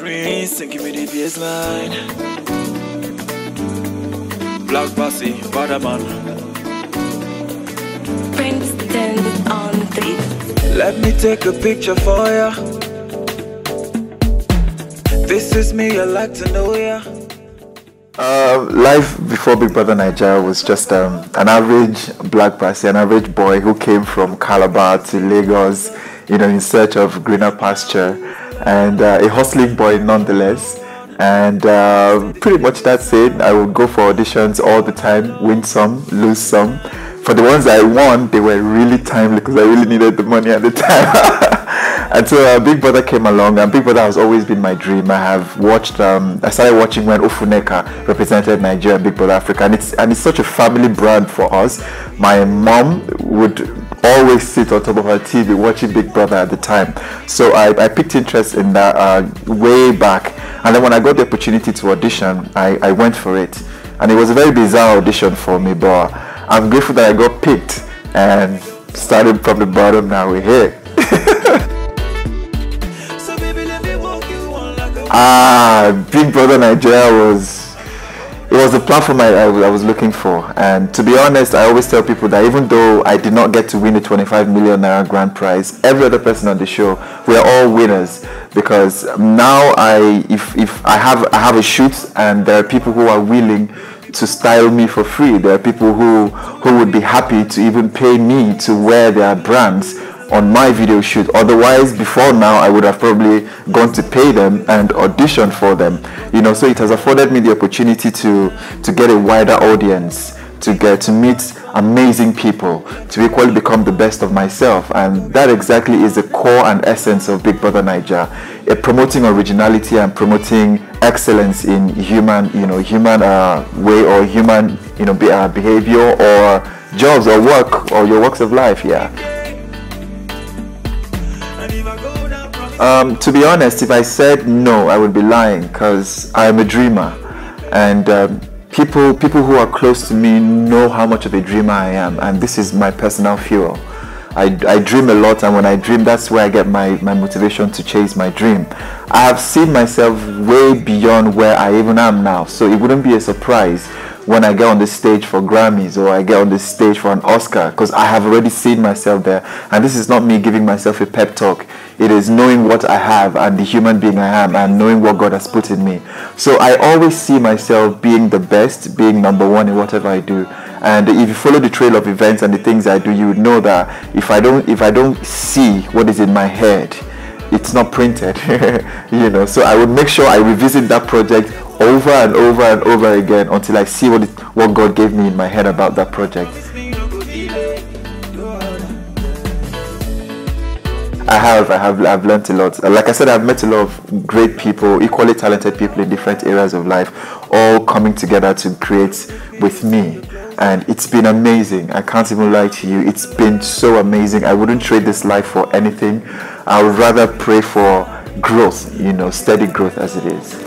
Prince, and give me the baseline. Black Bassey, Badaman. Prince then on the. Let me take a picture for ya. This is me, I like to know ya. Life before Big Brother Naija was just an average black person, an average boy who came from Calabar to Lagos, you know, in search of greener pasture, and a hustling boy nonetheless. And pretty much that's it. I would go for auditions all the time, win some, lose some. For the ones I won, they were really timely because I really needed the money at the time. And so Big Brother came along, and Big Brother has always been my dream. I have watched, I started watching when Ofuneka represented Nigeria and Big Brother Africa, and it's such a family brand for us. My mom would always sit on top of her TV watching Big Brother at the time. So I picked interest in that way back, and then when I got the opportunity to audition, I went for it. And it was a very bizarre audition for me, but I'm grateful that I got picked and started from the bottom. Now we're here. Big Brother Naija was a platform I was looking for, and to be honest, I always tell people that even though I did not get to win the 25 million naira grand prize, every other person on the show, we are all winners, because now if I have a shoot and there are people who are willing to style me for free. There are people who would be happy to even pay me to wear their brands on my video shoot. Otherwise, before now, I would have probably gone to pay them and audition for them. You know, so it has afforded me the opportunity to get a wider audience, to get to meet amazing people, to equally become the best of myself. And that exactly is the core and essence of Big Brother Naija, promoting originality and promoting excellence in human way, or human behavior, or jobs, or work, or your works of life. Yeah. To be honest, if I said no, I would be lying, because I am a dreamer, and people who are close to me know how much of a dreamer I am, and this is my personal fuel. I dream a lot, and when I dream, that's where I get my motivation to chase my dream. I have seen myself way beyond where I even am now, so it wouldn't be a surprise when I get on the stage for Grammys, or I get on the stage for an Oscar, because I have already seen myself there. And this is not me giving myself a pep talk. It is knowing what I have and the human being I am, and knowing what God has put in me. So I always see myself being the best, being number one in whatever I do. And if you follow the trail of events and the things I do, you would know that if I don't see what is in my head, it's not printed. You know, so I would make sure I revisit that project over and over and over again until I see what God gave me in my head about that project. I've learned a lot. Like I said, I've met a lot of great people, equally talented people in different areas of life, all coming together to create with me. And it's been amazing. I can't even lie to you. It's been so amazing. I wouldn't trade this life for anything. I would rather pray for growth, you know, steady growth as it is.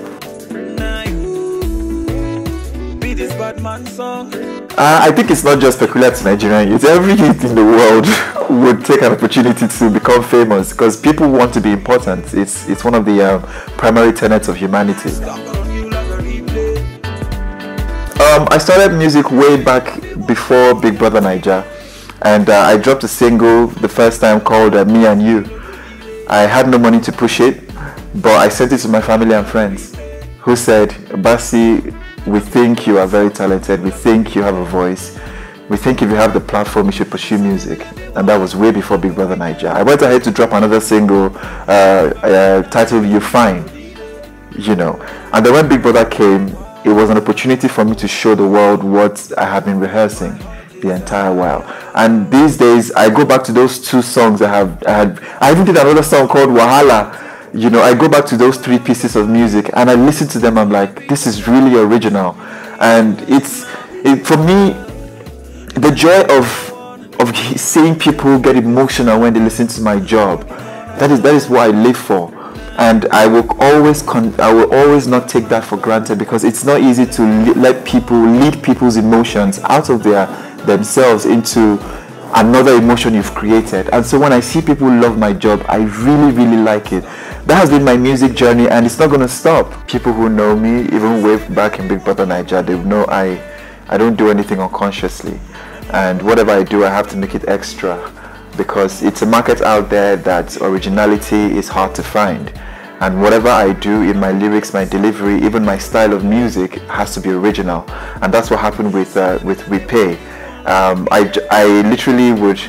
I think it's not just peculiar to Nigerian youth. Every youth in the world would take an opportunity to become famous, because people want to be important. It's one of the primary tenets of humanity. I started music way back before Big Brother Naija, and I dropped a single the first time called Me and You. I had no money to push it, but I sent it to my family and friends, who said, Bassey, we think you are very talented, we think you have a voice, we think if you have the platform you should pursue music. And that was way before Big Brother Naija. I went ahead to drop another single titled You Fine, you know. And then when Big Brother came, it was an opportunity for me to show the world what I have been rehearsing the entire while. And these days I go back to those two songs I even did another song called Wahala. You know, I go back to those three pieces of music and I listen to them. I'm like, this is really original. And for me, the joy of seeing people get emotional when they listen to my job, that is what I live for. And I will always not take that for granted, because it's not easy to lead people's emotions out of themselves into another emotion you've created. And so when I see people love my job, I really, really like it. that has been my music journey, and it's not going to stop. People who know me, even way back in Big Brother Naija, they know I don't do anything unconsciously, and whatever I do, I have to make it extra, because it's a market out there that originality is hard to find. And whatever I do in my lyrics, my delivery, even my style of music has to be original. And that's what happened with Repay. I literally would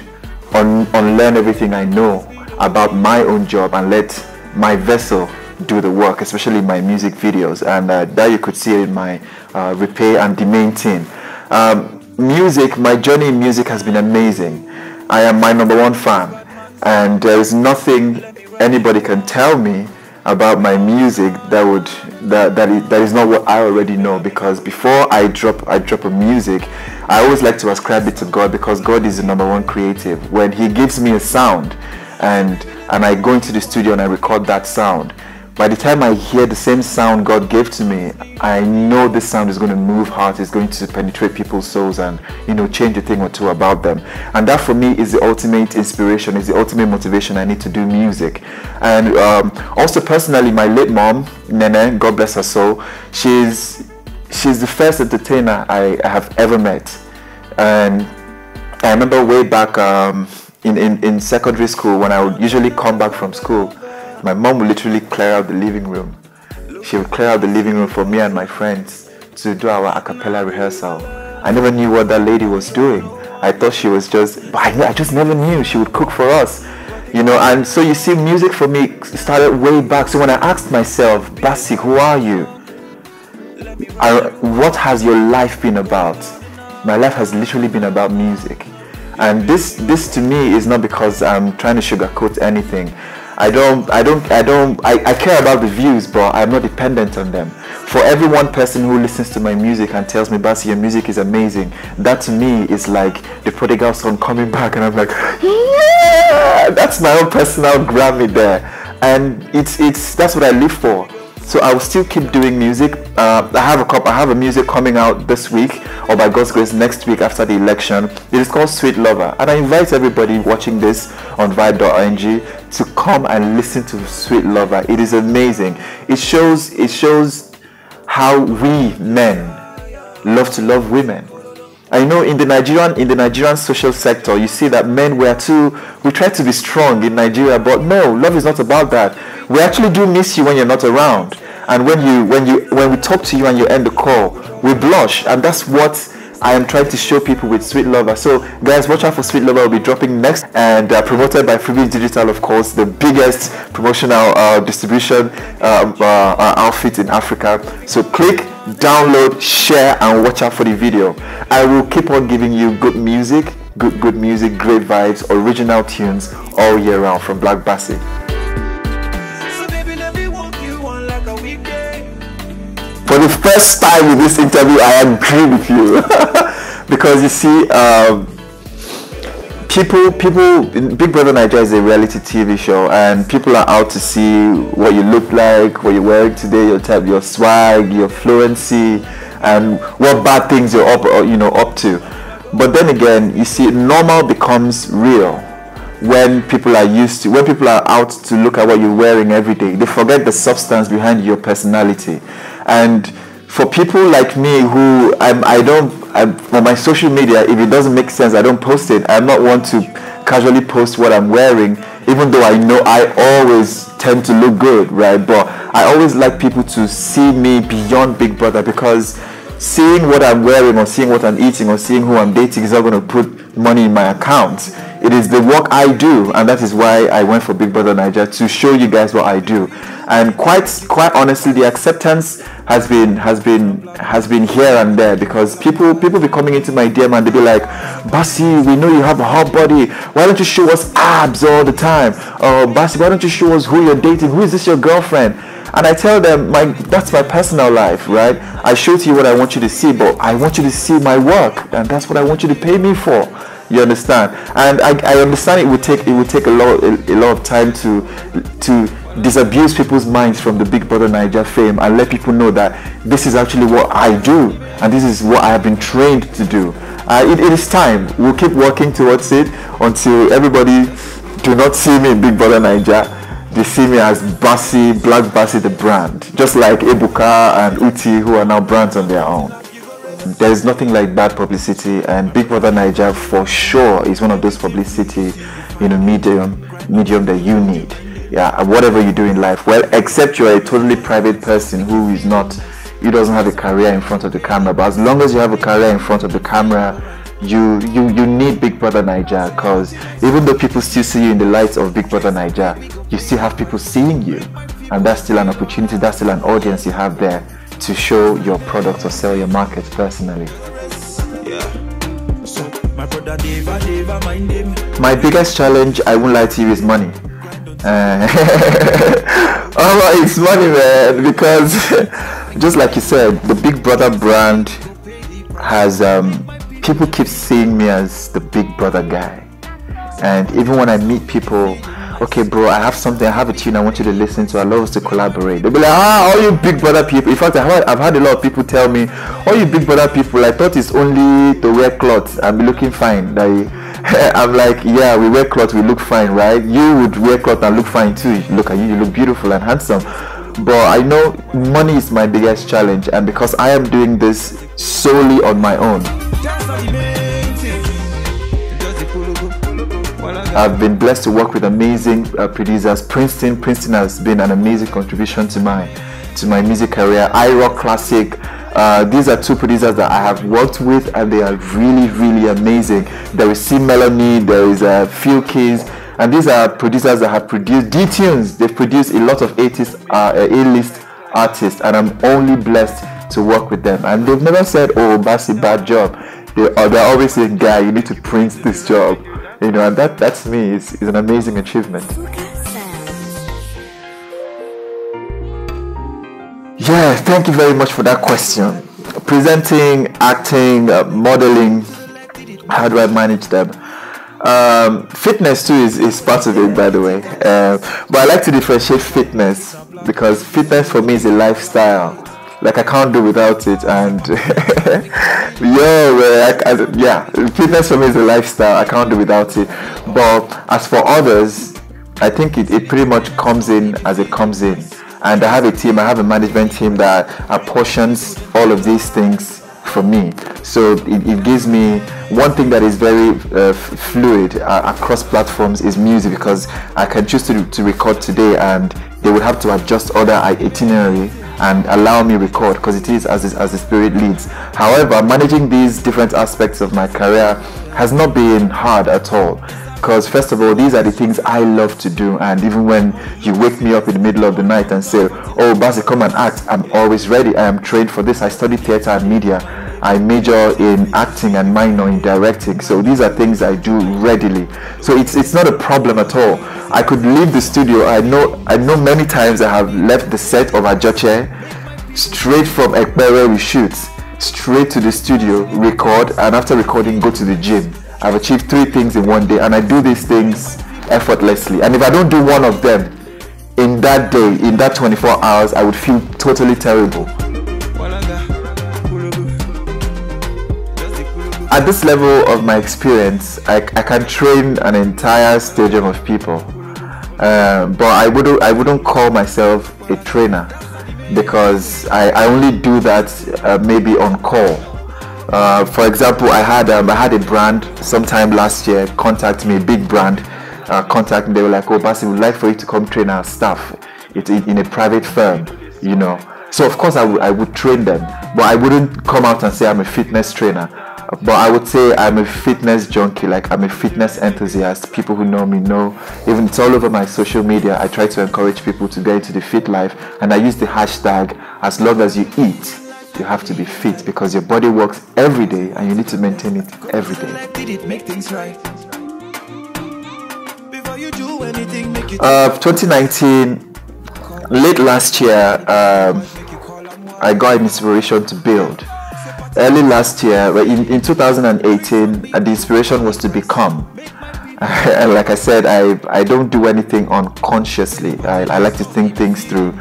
unlearn everything I know about my own job and let my vessel do the work, especially my music videos. And that you could see it in my Repay and the main team. Music, my journey in music has been amazing. I am my #1 fan. And there is nothing anybody can tell me about my music that is not what I already know, because before I drop a music, I always like to ascribe it to God, because God is the #1 creative. When He gives me a sound and I go into the studio and I record that sound, by the time I hear the same sound God gave to me, I know this sound is going to move hearts, it's going to penetrate people's souls and, you know, change a thing or two about them. And that for me is the ultimate inspiration, is the ultimate motivation I need to do music. And also personally, my late mom, Nene, God bless her soul, she's the first entertainer I have ever met. And I remember way back in secondary school, when I would usually come back from school, my mom would literally clear out the living room. She would clear out the living room for me and my friends to do our a cappella rehearsal. I never knew what that lady was doing. I thought she was I just never knew she would cook for us. You know, and so you see, music for me started way back. So when I asked myself, Bassey, who are you? What has your life been about? My life has literally been about music. And this to me is not because I'm trying to sugarcoat anything. I care about the views, but I'm not dependent on them. For every one person who listens to my music and tells me, Bassey, your music is amazing, that to me is like the prodigal son coming back, and I'm like, yeah, that's my own personal Grammy there. And that's what I live for. So I will still keep doing music. I have a music coming out this week, or by God's grace next week after the election. It is called Sweet Lover, and I invite everybody watching this on Vibe.ng to come and listen to Sweet Lover. It is amazing. It shows how we men love to love women. I know in the Nigerian social sector, you see that men we try to be strong in Nigeria, but no, love is not about that. We actually do miss you when you're not around, and when we talk to you and you end the call, we blush, and that's what I am trying to show people with Sweet Lover. So guys, watch out for Sweet Lover. Will be dropping next, and promoted by Freebie Digital, of course, the biggest promotional distribution outfit in Africa. So click, download, share, and watch out for the video. I will keep on giving you good music, good music, great vibes, original tunes all year round from Black Bassey. For the first time in this interview, I agree with you. Because you see, Big Brother Naija is a reality TV show, and people are out to see what you look like, what you're wearing today, your type, your swag, your fluency, and what bad things you're up to. But then again, you see, normal becomes real when people are out to look at what you're wearing every day. They forget the substance behind your personality. And for people like me who on my social media, if it doesn't make sense, I don't post it. I'm not one to casually post what I'm wearing, even though I know I always tend to look good, right? But I always like people to see me beyond Big Brother, because seeing what I'm wearing or seeing what I'm eating or seeing who I'm dating is not going to put money in my account. It is the work I do, and that is why I went for Big Brother Naija, to show you guys what I do. And quite honestly, the acceptance has been here and there, because people be coming into my DM and they be like, Bassey, we know you have a hot body, why don't you show us abs all the time? Or Bassey, why don't you show us who you're dating? Who is this, your girlfriend? And I tell them, that's my personal life, right? I show to you what I want you to see, but I want you to see my work, and that's what I want you to pay me for. You understand? And I understand it would take a lot of time to disabuse people's minds from the Big Brother Naija fame and let people know that this is actually what I do, and this is what I have been trained to do. It is time. We'll keep working towards it until everybody do not see me in Big Brother Naija. they see me as Bassey, Black Bassey the brand, just like Ebuka and Uti, who are now brands on their own. There is nothing like bad publicity, and Big Brother Naija for sure is one of those publicity, medium that you need. Yeah, whatever you do in life, well, except you're a totally private person who doesn't have a career in front of the camera. But as long as you have a career in front of the camera, you need Big Brother Naija, because even though people still see you in the lights of Big Brother Naija, you still have people seeing you, and that's still an opportunity, that's still an audience you have there to show your product or sell your market personally. My biggest challenge, I won't lie to you, is money. It's money, man, because just like you said, the Big Brother brand has people keep seeing me as the Big Brother guy, and even when I meet people, okay bro, I have a tune I want you to listen to, I love us to collaborate, they'll be like, all you Big Brother people. In fact, I've had a lot of people tell me, all you Big Brother people, I thought it's only to wear clothes and be looking fine. I'm like, yeah, we wear clothes, we look fine, right? You would wear clothes and look fine too. Look at you, you look beautiful and handsome. But I know money is my biggest challenge, and because I am doing this solely on my own, I've been blessed to work with amazing producers. Princeton has been an amazing contribution to my music career. iRock Classic. These are two producers that I have worked with, and they are really, really amazing. There is C Melanie, there is Phil Keys, and these are producers that have produced D-Tunes. They've produced a lot of A-list artists, and I'm only blessed to work with them. And they've never said, oh, Bassey, bad job. They're always saying, guy, you need to print this job. And that's me. It's an amazing achievement. Yeah, thank you very much for that question. Presenting, acting, modeling, how do I manage them? Fitness too is part of it, by the way. But I like to differentiate fitness, because fitness for me is a lifestyle. Like, I can't do without it, and fitness for me is a lifestyle. I can't do without it. But as for others, I think it pretty much comes in as it comes in. And I have a management team that apportions all of these things for me. So it gives me one thing that is very fluid across platforms is music, because I can choose to record today, and they would have to adjust other itinerary and allow me record, because it is as the spirit leads. However, managing these different aspects of my career has not been hard at all, because first of all, these are the things I love to do. And even when you wake me up in the middle of the night and say, oh Bassey, come and act, I'm always ready. I am trained for this. I study theater and media. I major in acting and minor in directing. So these are things I do readily. So it's not a problem at all. I could leave the studio. I know many times I have left the set of Ajoche straight from Ekpe where we shoot, straight to the studio, record, and after recording go to the gym. I've achieved 3 things in one day, and I do these things effortlessly. And if I don't do one of them in that day, in that 24 hours, I would feel totally terrible. At this level of my experience, I can train an entire stadium of people, but I wouldn't call myself a trainer, because I only do that maybe on call. For example, I had a brand sometime last year contact me, a big brand contact me. They were like, oh Bassey, we'd like for you to come train our staff. It's in a private firm, So of course I would train them, but I wouldn't come out and say I'm a fitness trainer. But I would say I'm a fitness junkie, like I'm a fitness enthusiast. People who know me know, even it's all over my social media. I try to encourage people to get into the fit life, and I use the hashtag, as long as you eat, you have to be fit, because your body works every day and you need to maintain it every day. 2019, late last year, I got an inspiration to build. Early last year, in 2018, the inspiration was to become. And like I said, I don't do anything unconsciously. I like to think things through.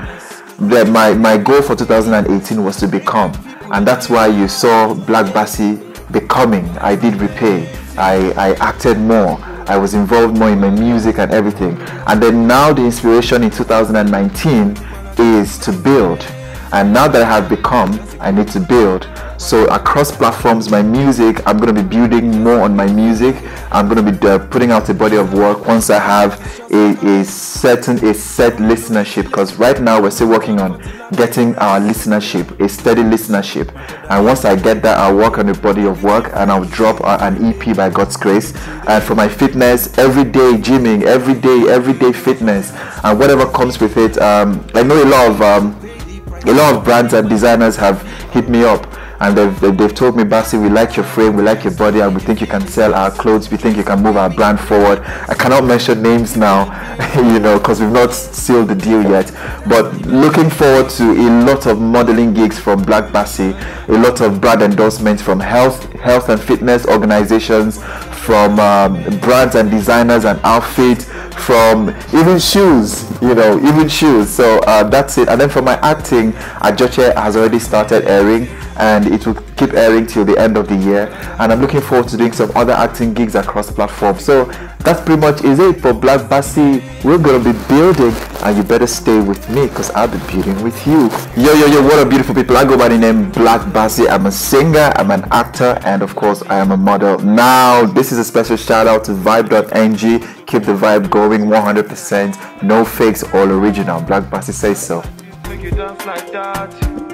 My goal for 2018 was to become, and that's why you saw Black Bassey becoming. I did repay. I acted more. I was involved more in my music and everything. And then now the inspiration in 2019 is to build. And now that I have become, I need to build. So across platforms, my music, I'm going to be building more on my music. I'm going to be putting out a body of work once I have a set listenership, because right now we're still working on getting our listenership, a steady listenership. And once I get that, I'll work on a body of work and I'll drop an EP by God's grace. And for my fitness, everyday gymming, everyday fitness, and whatever comes with it. I know a lot of brands and designers have hit me up, and they've told me, Bassey, we like your frame, we like your body, and we think you can sell our clothes, we think you can move our brand forward. I cannot mention names now, because we've not sealed the deal yet, but looking forward to a lot of modeling gigs from Black Bassey, a lot of brand endorsements from health and fitness organizations, from brands and designers and outfits, from even shoes, so that's it. And then for my acting, Ajoche has already started airing, and it will keep airing till the end of the year, and I'm looking forward to doing some other acting gigs across platforms. So that's pretty much is it for Black Bassey. We're gonna be building, and you better stay with me, because I'll be building with you. Yo, what up, beautiful people? I go by the name Black Bassey. I'm a singer, I'm an actor, and of course I am a model. Now this is a special shout out to Vibe.ng. Keep the vibe going, 100%, no fakes, all original. Black Bassey says so. Make you dance like that.